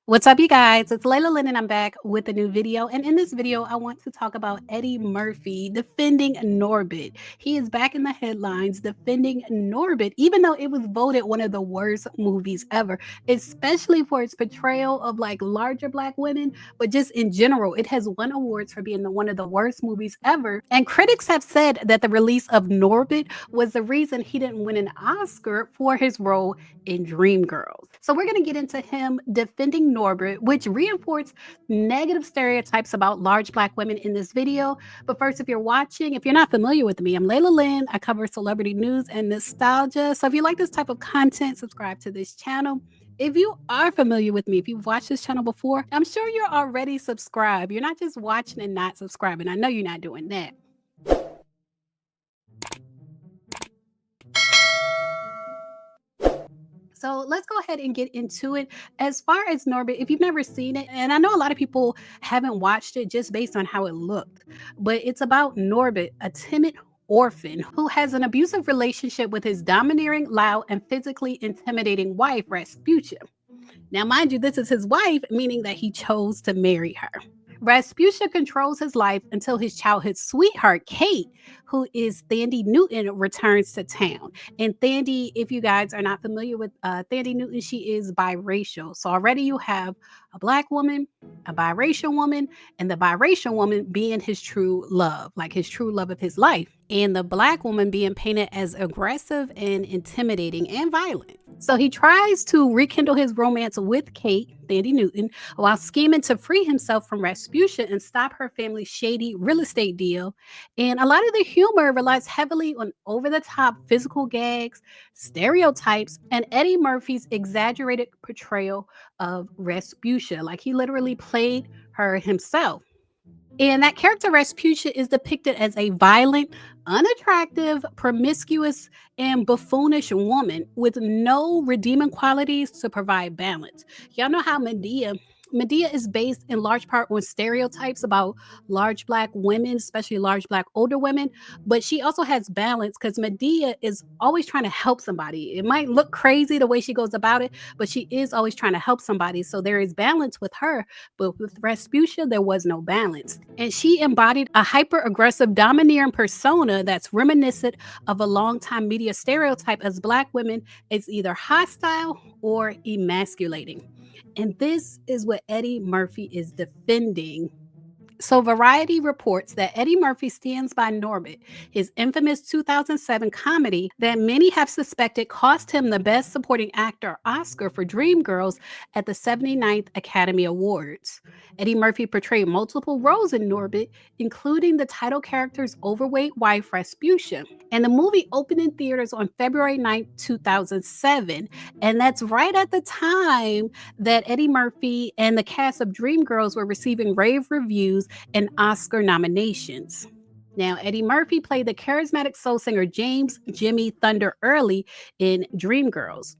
What's up, you guys? It's Layla Lynn, and I'm back with a new video. And in this video, I want to talk about Eddie Murphy defending Norbit. He is back in the headlines defending Norbit, even though it was voted one of the worst movies ever, especially for its portrayal of like larger black women, but just in general, it has won awards for being one of the worst movies ever. And critics have said that the release of Norbit was the reason he didn't win an Oscar for his role in Dreamgirls. So we're going to get into him defending Norbert, which reinforced negative stereotypes about large black women in this video. But first, if you're watching, if you're not familiar with me, I'm Layla Lynn. I cover celebrity news and nostalgia. So if you like this type of content, subscribe to this channel. If you are familiar with me, if you've watched this channel before, I'm sure you're already subscribed. You're not just watching and not subscribing. I know you're not doing that. So let's go ahead and get into it. As far as Norbit, if you've never seen it, and I know a lot of people haven't watched it just based on how it looked, but it's about Norbit, a timid orphan who has an abusive relationship with his domineering, loud, and physically intimidating wife, Rasputia. Now, mind you, this is his wife, meaning that he chose to marry her. Rasputia controls his life until his childhood sweetheart, Kate, who is Thandie Newton, returns to town. And Thandie, if you guys are not familiar with Thandie Newton, she is biracial. So already you have a black woman, a biracial woman, and the biracial woman being his true love, like his true love of his life. And the black woman being painted as aggressive and intimidating and violent. So he tries to rekindle his romance with Kate, Thandie Newton, while scheming to free himself from Rasputia and stop her family's shady real estate deal. And a lot of the humor relies heavily on over the top physical gags, stereotypes, and Eddie Murphy's exaggerated portrayal of Rasputia. Like he literally played her himself. And that character Rasputia is depicted as a violent, unattractive, promiscuous, and buffoonish woman with no redeeming qualities to provide balance. Y'all know how Medea is based in large part on stereotypes about large black women, especially large black older women, but she also has balance because Medea is always trying to help somebody. It might look crazy the way she goes about it, but she is always trying to help somebody. So there is balance with her, but with Rasputia, there was no balance. And she embodied a hyper aggressive, domineering persona that's reminiscent of a longtime media stereotype as black women as either hostile or emasculating. And this is what Eddie Murphy is defending. So, Variety reports that Eddie Murphy stands by Norbit, his infamous 2007 comedy that many have suspected cost him the Best Supporting Actor Oscar for Dreamgirls at the 79th Academy Awards. Eddie Murphy portrayed multiple roles in Norbit, including the title character's overweight wife, Rasputia. And the movie opened in theaters on February 9th, 2007. And that's right at the time that Eddie Murphy and the cast of Dreamgirls were receiving rave reviews and Oscar nominations. Now, Eddie Murphy played the charismatic soul singer James Jimmy Thunder Early in Dreamgirls.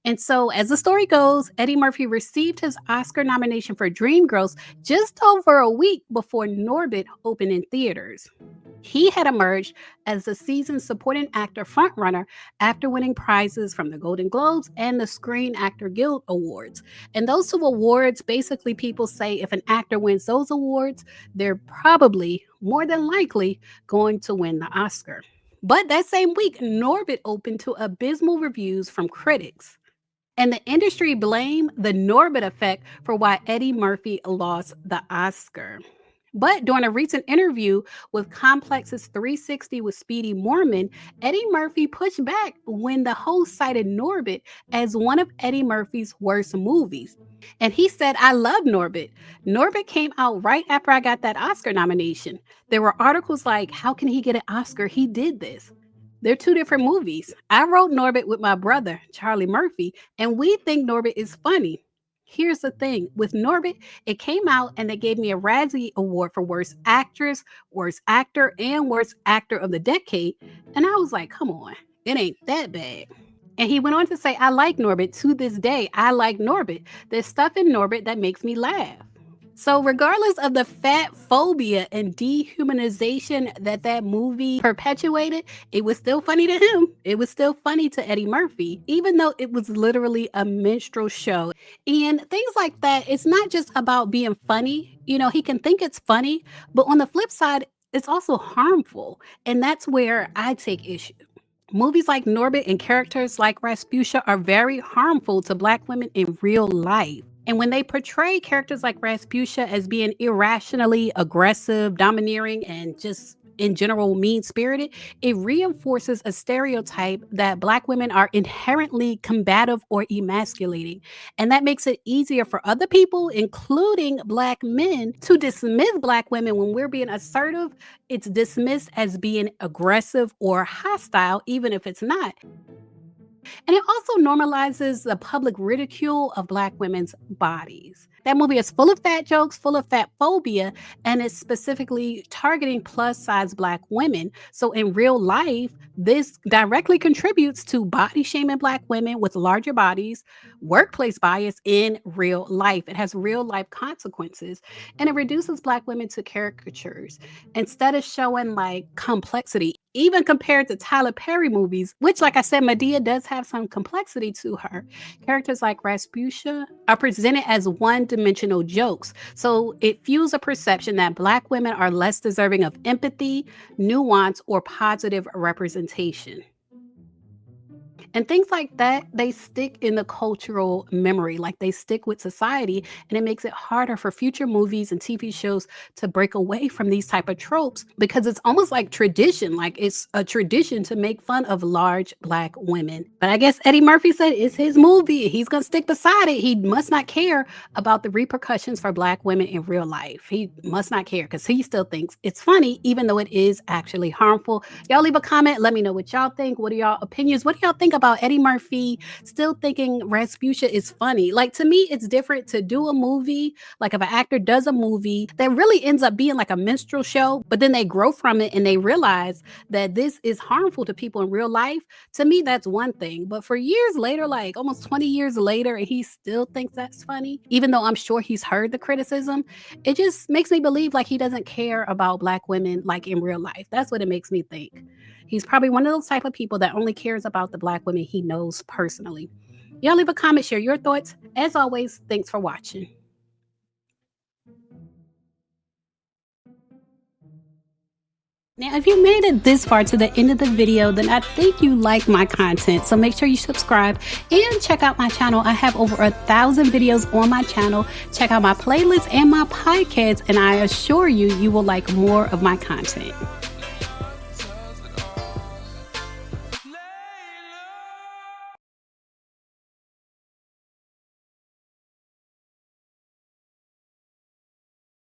And so, as the story goes, Eddie Murphy received his Oscar nomination for Dreamgirls just over a week before Norbit opened in theaters. He had emerged as the season's supporting actor frontrunner after winning prizes from the Golden Globes and the Screen Actor Guild Awards. And those two awards, basically, people say if an actor wins those awards, they're probably more than likely going to win the Oscar. But that same week, Norbit opened to abysmal reviews from critics. And the industry blamed the Norbit effect for why Eddie Murphy lost the Oscar. But during a recent interview with Complex's 360 with Speedy Morman, Eddie Murphy pushed back when the host cited Norbit as one of Eddie Murphy's worst movies. And he said, I love Norbit. Norbit came out right after I got that Oscar nomination. There were articles like, how can he get an Oscar? He did this. They're two different movies. I wrote Norbit with my brother, Charlie Murphy, and we think Norbit is funny. Here's the thing with Norbit, it came out and they gave me a Razzie Award for Worst Actress, Worst Actor, and Worst Actor of the Decade. And I was like, come on, it ain't that bad. And he went on to say, I like Norbit to this day. I like Norbit. There's stuff in Norbit that makes me laugh. So, regardless of the fat phobia and dehumanization that that movie perpetuated, it was still funny to him. It was still funny to Eddie Murphy, even though it was literally a minstrel show. And things like that, it's not just about being funny. He can think it's funny, but on the flip side, it's also harmful. And that's where I take issue. Movies like Norbit and characters like Rasputia are very harmful to Black women in real life. And when they portray characters like Rasputia as being irrationally aggressive, domineering, and just in general mean spirited, it reinforces a stereotype that Black women are inherently combative or emasculating. And that makes it easier for other people, including Black men, to dismiss Black women when we're being assertive. It's dismissed as being aggressive or hostile, even if it's not. And it also normalizes the public ridicule of Black women's bodies. That movie is full of fat jokes, full of fat phobia, and it's specifically targeting plus size Black women. So in real life, this directly contributes to body shaming Black women with larger bodies, workplace bias in real life. It has real life consequences, and it reduces Black women to caricatures instead of showing like complexity, even compared to Tyler Perry movies, which, like I said, Medea does have some complexity to her. Characters like Rasputia are presented as one dimensional jokes. So it fuels a perception that Black women are less deserving of empathy, nuance, or positive representation. And things like that, they stick in the cultural memory, like they stick with society, and it makes it harder for future movies and TV shows to break away from these type of tropes because it's almost like tradition, like it's a tradition to make fun of large Black women. But I guess Eddie Murphy said it's his movie. He's going to stick beside it. He must not care about the repercussions for Black women in real life. He must not care because he still thinks it's funny, even though it is actually harmful. Y'all leave a comment. Let me know what y'all think. What are y'all opinions? What do y'all think about Eddie Murphy still thinking Rasputia is funny? Like, to me, it's different to do a movie. Like, if an actor does a movie that really ends up being like a minstrel show, but then they grow from it and they realize that this is harmful to people in real life. To me, that's one thing. But for years later, like almost 20 years later, and he still thinks that's funny, even though I'm sure he's heard the criticism, it just makes me believe like he doesn't care about Black women like in real life. That's what it makes me think. He's probably one of those type of people that only cares about the Black women he knows personally. Y'all leave a comment, share your thoughts. As always, thanks for watching. Now, if you made it this far to the end of the video, then I think you like my content. So make sure you subscribe and check out my channel. I have over 1,000 videos on my channel. Check out my playlist and my podcast, and I assure you, you will like more of my content.